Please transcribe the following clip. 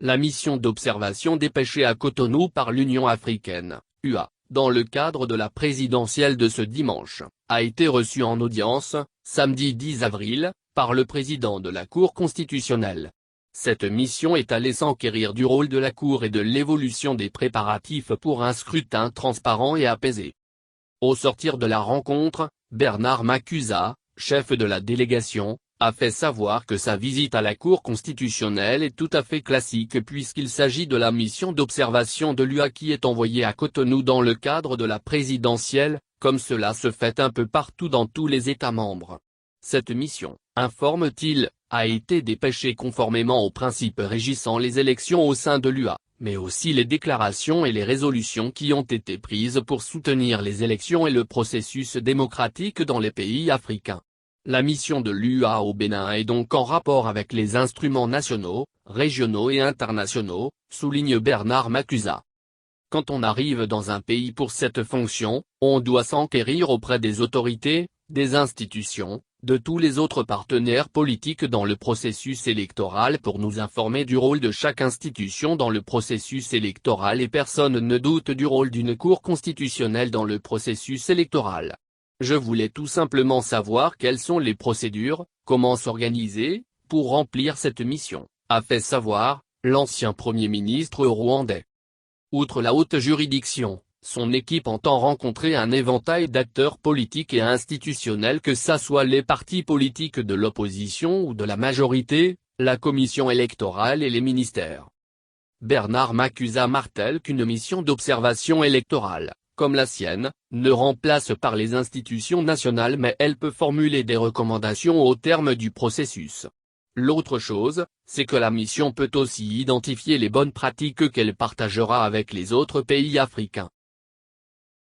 La mission d'observation dépêchée à Cotonou par l'Union africaine, UA, dans le cadre de la présidentielle de ce dimanche, a été reçue en audience, samedi 10 avril, par le président de la Cour constitutionnelle. Cette mission est allée s'enquérir du rôle de la Cour et de l'évolution des préparatifs pour un scrutin transparent et apaisé. Au sortir de la rencontre, Bernard Makuza, chef de la délégation, a fait savoir que sa visite à la Cour constitutionnelle est tout à fait classique puisqu'il s'agit de la mission d'observation de l'UA qui est envoyée à Cotonou dans le cadre de la présidentielle, comme cela se fait un peu partout dans tous les États membres. Cette mission, informe-t-il, a été dépêchée conformément aux principes régissant les élections au sein de l'UA, mais aussi les déclarations et les résolutions qui ont été prises pour soutenir les élections et le processus démocratique dans les pays africains. La mission de l'UA au Bénin est donc en rapport avec les instruments nationaux, régionaux et internationaux, souligne Bernard Makuza. Quand on arrive dans un pays pour cette fonction, on doit s'enquérir auprès des autorités, des institutions, de tous les autres partenaires politiques dans le processus électoral pour nous informer du rôle de chaque institution dans le processus électoral et personne ne doute du rôle d'une Cour constitutionnelle dans le processus électoral. Je voulais tout simplement savoir quelles sont les procédures, comment s'organiser, pour remplir cette mission, a fait savoir, l'ancien Premier ministre rwandais. Outre la haute juridiction, son équipe entend rencontrer un éventail d'acteurs politiques et institutionnels que ça soit les partis politiques de l'opposition ou de la majorité, la commission électorale et les ministères. Bernard Makuza martèle qu'une mission d'observation électorale, comme la sienne, ne remplace pas les institutions nationales mais elle peut formuler des recommandations au terme du processus. L'autre chose, c'est que la mission peut aussi identifier les bonnes pratiques qu'elle partagera avec les autres pays africains.